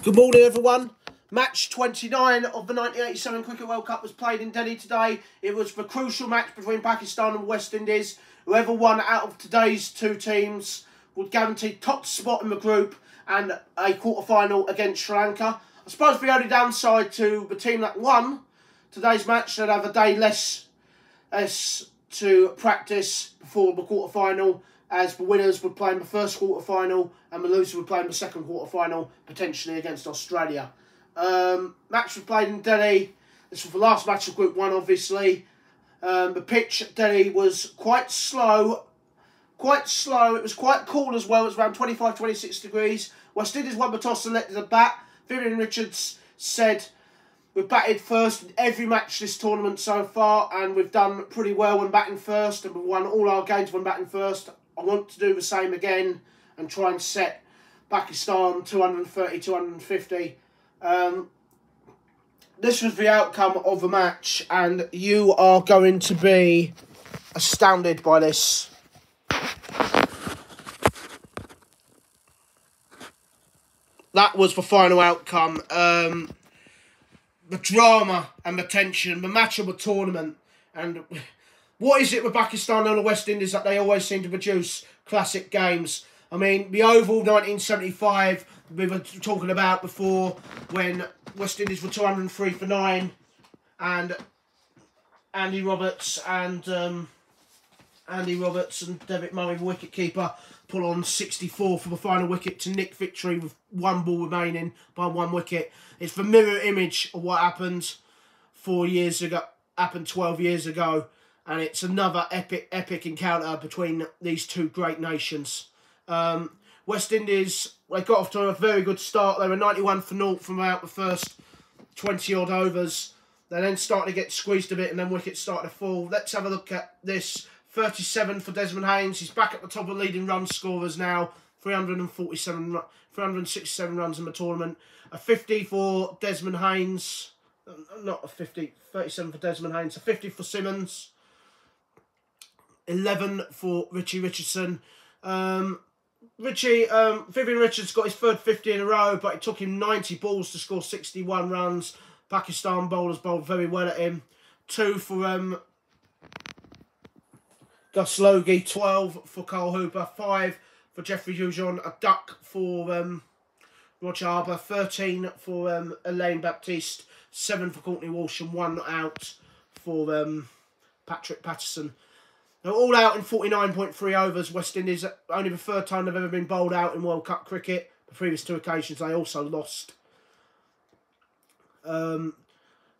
Good morning, everyone. Match 29 of the 1987 Cricket World Cup was played in Delhi today. It was the crucial match between Pakistan and West Indies. Whoever won out of today's two teams would guarantee top spot in the group and a quarter-final against Sri Lanka. I suppose the only downside to the team that won today's match, they'd have a day less to practice before the quarter-final, as the winners would play in the first quarter-final and the losers would play in the second quarter-final, potentially against Australia. Match was played in Delhi. This was the last match of Group 1, obviously. The pitch at Delhi was quite slow. It was quite cool as well. It was around 25, 26 degrees. West Indies won the toss and selected a bat. Vivian Richards said, "We've batted first in every match this tournament so far, and we've done pretty well when batting first, and we've won all our games when batting first. I want to do the same again and try and set Pakistan 230, 250. This was the outcome of the match, and you are going to be astounded by this. That was the final outcome. The drama and the tension, the match of the tournament. And what is it with Pakistan and the West Indies that they always seem to produce classic games? I mean, the Oval 1975, we were talking about before, when West Indies were 203 for 9, and Andy Roberts and David Murray, the wicket-keeper, pull on 64 for the final wicket to nick victory with one ball remaining by 1 wicket. It's the mirror image of what happened 12 years ago, and it's another epic encounter between these two great nations. West Indies, they got off to a very good start. They were 91 for 0 from about the first 20-odd overs. They then started to get squeezed a bit, and then wickets started to fall. Let's have a look at this. 37 for Desmond Haynes. He's back at the top of leading run scorers now. 367 runs in the tournament. A 50 for Desmond Haynes. Not a 50. 37 for Desmond Haynes. A 50 for Simmons. 11 for Richie Richardson. Vivian Richards got his third 50 in a row, but it took him 90 balls to score 61 runs. Pakistan bowlers bowled very well at him. 2 for Gus Logie, 12 for Carl Hooper, 5 for Jeffrey Hujon, a duck for Roger Harbour, 13 for Elaine Baptiste, 7 for Courtney Walsh, and 1 out for Patrick Patterson. They're all out in 49.3 overs. West Indies, only the third time they've ever been bowled out in World Cup cricket. The previous 2 occasions they also lost.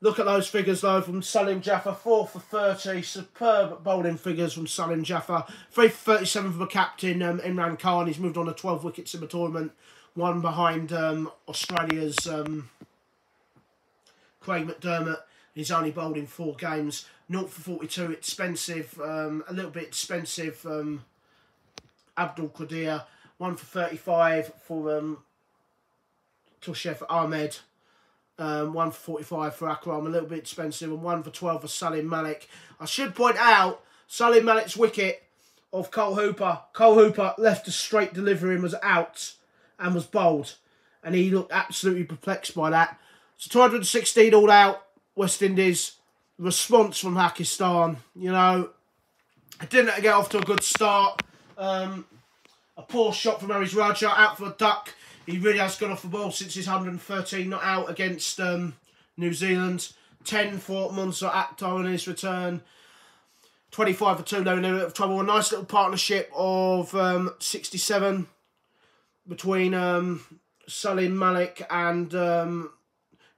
Look at those figures, though, from Saleem Jaffar. 4 for 30. Superb bowling figures from Saleem Jaffar. 3 for 37 for the captain, Imran Khan. He's moved on to 12 wickets in the tournament. 1 behind Australia's Craig McDermott. He's only bowled in 4 games. 0 for 42. Expensive. A little bit expensive. Abdul Qadir. 1 for 35 for Tushev Ahmed. 1 for 45 for Akram, a little bit expensive, and 1 for 12 for Saleem Malik. I should point out, Saleem Malik's wicket of Cole Hooper. Cole Hooper left a straight delivery and was out and was bowled. And he looked absolutely perplexed by that. So 216 all out, West Indies. Response from Pakistan, you know, it didn't get off to a good start. A poor shot from Aries Raja, out for a duck. He really has gone off the ball since his 113 not out against New Zealand. 10 for Munzer Akhtar on his return. 25 for 2, they were in a bit of trouble. A nice little partnership of 67 between Saleem Malik and Javed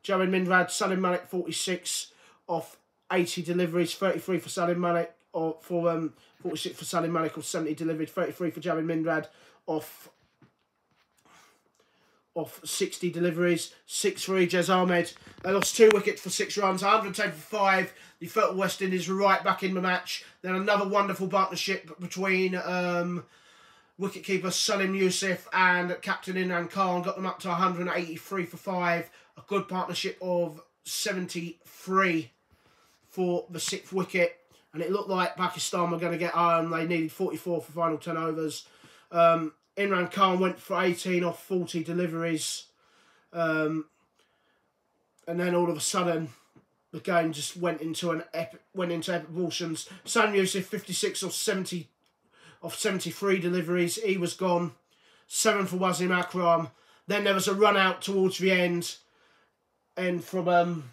Mindrad. Saleem Malik 46 off 80 deliveries. 33 for Saleem Malik, or for 46 for Saleem Malik off 70 delivered. 33 for Javed Mindrad off 60 deliveries. 6 for Ijaz Ahmed. They lost 2 wickets for 6 runs. 110 for 5. You felt the West Indies were right back in the match. Then another wonderful partnership between wicketkeeper Salim Yusuf and captain Imran Khan. Got them up to 183 for 5. A good partnership of 73 for the 6th wicket. And it looked like Pakistan were going to get home. They needed 44 for final 10 overs. Imran Khan went for 18 off 40 deliveries. And then all of a sudden, the game just went into epic proportions. Sam Youssef, 56 or 70 of 73 deliveries. He was gone. 7 for Wasim Akram. Then there was a run out towards the end. And from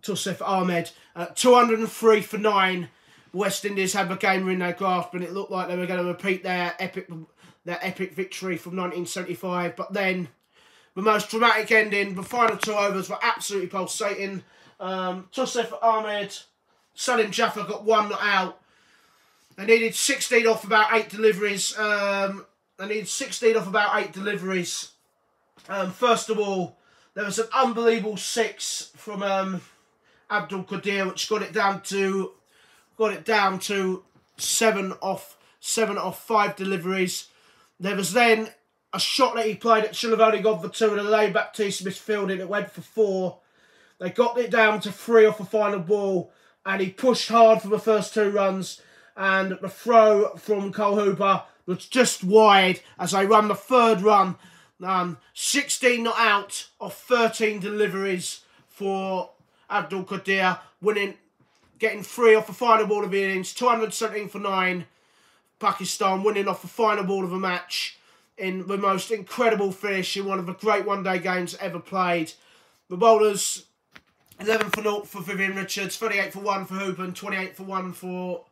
Tusif Ahmed. 203 for 9. West Indies had the game in their grasp, and it looked like they were going to repeat their epic victory from 1975. But then, the most dramatic ending, the final 2 overs were absolutely pulsating. Tusif Ahmed, Saleem Jaffar got 1 not out. They needed 16 off about 8 deliveries. First of all, there was an unbelievable 6 from Abdul Qadir, which got it down to 7 off 5 deliveries. There was then a shot that he played that should have only gone for 2, and a laid back T. Smith fielding it went for 4. They got it down to 3 off the final ball, and he pushed hard for the first 2 runs. And the throw from Cole Hooper was just wide as they run the 3rd run. 16 not out of 13 deliveries for Abdul Qadir, getting 3 off the final ball of the innings. 217 for 9. Pakistan winning off the final ball of the match in the most incredible finish in one of the great one-day games ever played. The bowlers, 11 for 0 for Vivian Richards, 38 for 1 for Hooper, and 28 for 1 for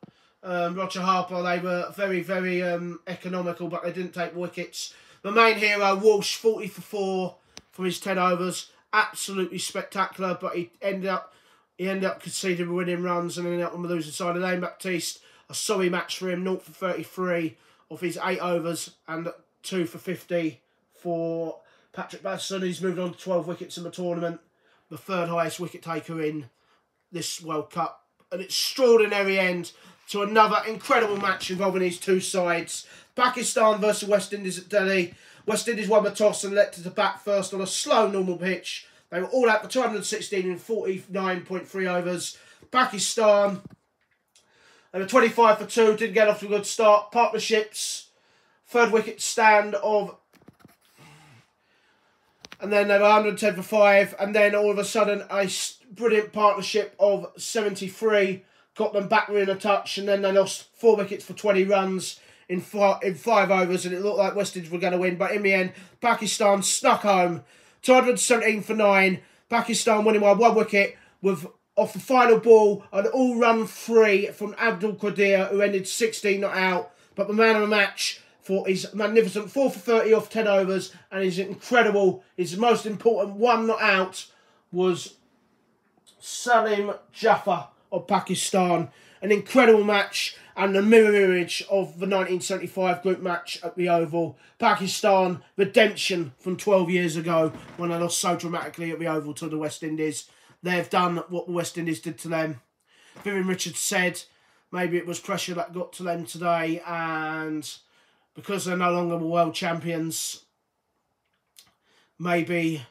Roger Harper. They were very, very economical, but they didn't take wickets. The main hero, Walsh, 40 for 4 from his 10 overs. Absolutely spectacular, but he ended up conceding winning runs and ended up on the losing side. And Lane Baptiste, a sorry match for him, 0 for 33 of his 8 overs and 2 for 50 for Patrick Batson. He's moved on to 12 wickets in the tournament, the 3rd highest wicket taker in this World Cup. An extraordinary end to another incredible match involving these 2 sides. Pakistan versus West Indies at Delhi. West Indies won the toss and elected to bat first on a slow normal pitch. They were all out for 216 in 49.3 overs. Pakistan, they were 25 for 2, didn't get off to a good start. Partnerships, 3rd wicket stand of... And then they were 110 for 5. And then all of a sudden, a brilliant partnership of 73 got them back within a touch. And then they lost 4 wickets for 20 runs in 5 overs. And it looked like West Indies were going to win. But in the end, Pakistan snuck home. 217 for 9. Pakistan winning by 1 wicket with, off the final ball, an all-run 3 from Abdul Qadir, who ended 16 not out. But the man of the match for his magnificent 4 for 30 off 10 overs and his most important 1 not out was Saleem Jaffar of Pakistan. An incredible match and the mirror image of the 1975 group match at the Oval. Pakistan, redemption from 12 years ago when they lost so dramatically at the Oval to the West Indies. They've done what the West Indies did to them. Vivian Richards said maybe it was pressure that got to them today, and because they're no longer world champions, maybe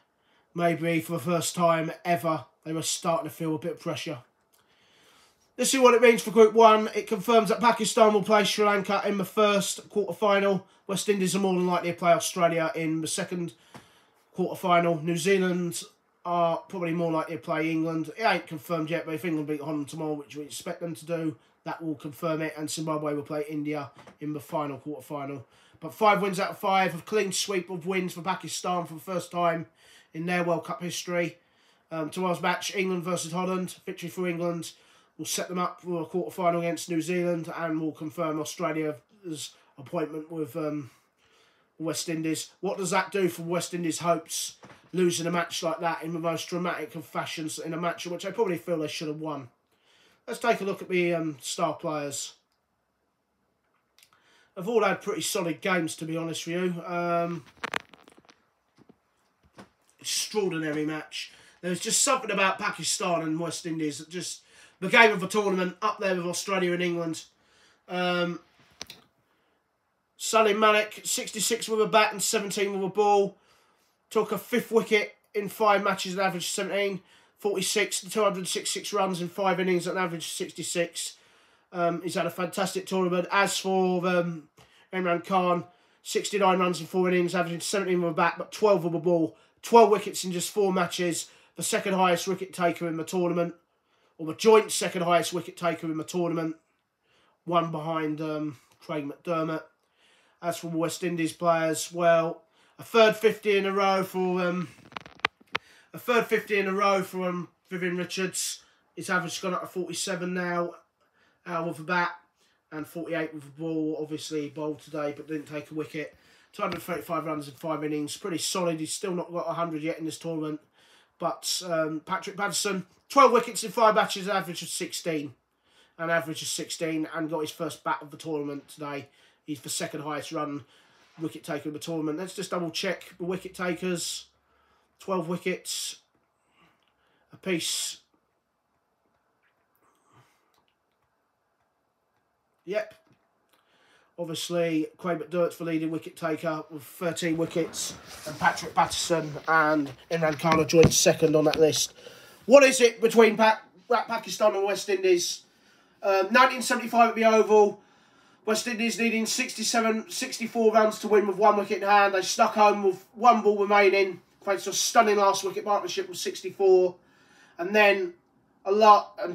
for the first time ever, they were starting to feel a bit of pressure. Let's see what it means for Group 1. It confirms that Pakistan will play Sri Lanka in the first quarter-final. West Indies are more than likely to play Australia in the second quarter-final. New Zealand are probably more likely to play England. It ain't confirmed yet, but if England beat Holland tomorrow, which we expect them to do, that will confirm it. And Zimbabwe will play India in the final quarter-final. But 5 wins out of 5, a clean sweep of wins for Pakistan for the first time in their World Cup history. Tomorrow's match, England versus Holland. Victory for England will set them up for a quarter-final against New Zealand and will confirm Australia's appointment with West Indies. What does that do for West Indies' hopes, losing a match like that in the most dramatic of fashions, in a match in which I probably feel they should have won? Let's take a look at the star players. They've all had pretty solid games, to be honest with you. Extraordinary match. There's just something about Pakistan and West Indies that just... The game of the tournament, up there with Australia and England. Salim Malik, 66 with a bat and 17 with a ball. Took a 5th wicket in 5 matches at an average of 17. 46 to 266 runs in 5 innings at an average of 66. He's had a fantastic tournament. As for Imran Khan, 69 runs in 4 innings, averaging 17 with a bat, but 12 with a ball. 12 wickets in just 4 matches. The second highest wicket taker in the tournament, or the joint second highest wicket taker in the tournament. One behind Craig McDermott. As for West Indies players, well, a third 50 in a row for Vivian Richards. His average has gone up to 47 now, out with the bat, and 48 with the ball. Obviously, he bowled today, but didn't take a wicket. 235 runs in 5 innings, pretty solid. He's still not got 100 yet in this tournament. But Patrick Patterson, 12 wickets in 5 matches, an average of 16. And got his first bat of the tournament today. He's the second highest run wicket taker in the tournament. Let's just double check the wicket takers. 12 wickets apiece. Yep. Obviously, Craig McDermott's the leading wicket taker with 13 wickets. And Patrick Patterson and Imran Khan are joined second on that list. What is it between Pakistan and West Indies? 1975 at the Oval. West Indies needing 64 runs to win with 1 wicket in hand. They stuck home with 1 ball remaining. Thanks to a stunning last wicket partnership with 64. And then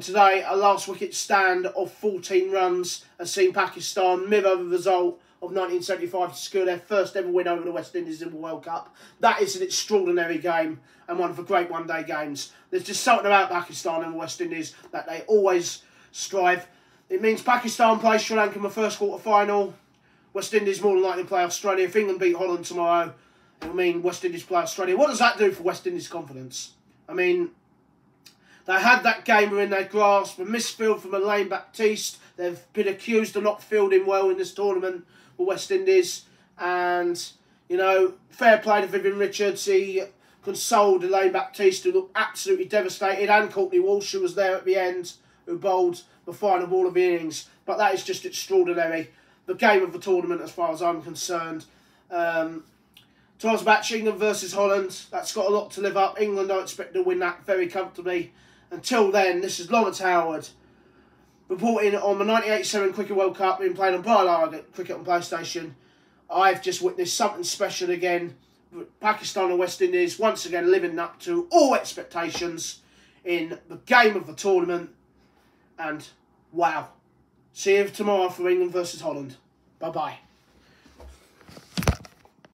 today a last wicket stand of 14 runs has seen Pakistan mirror the result of 1975 to secure their first ever win over the West Indies in the World Cup. That is an extraordinary game and one of the great one-day games. There's just something about Pakistan and the West Indies that they always strive. It means Pakistan plays Sri Lanka in the first quarter-final. West Indies more than likely play Australia. If England beat Holland tomorrow, it will mean West Indies play Australia. What does that do for West Indies' confidence? I mean, they had that game within their grasp. A misfield from Saleem Baptiste. They've been accused of not fielding well in this tournament for West Indies. And, you know, fair play to Vivian Richards. He consoled Saleem Baptiste, who looked absolutely devastated, and Courtney Walsh, who was there at the end, who bowled the final ball of the innings. But that is just extraordinary. The game of the tournament, as far as I'm concerned. 12's match, England versus Holland. That's got a lot to live up. England don't expect to win that very comfortably. Until then, this is Lawrence Howard reporting on the 1987 Cricket World Cup being played on Biolar Cricket on PlayStation. I've just witnessed something special again. Pakistan and West Indies once again living up to all expectations in the game of the tournament. And wow. See you tomorrow for England versus Holland. Bye-bye.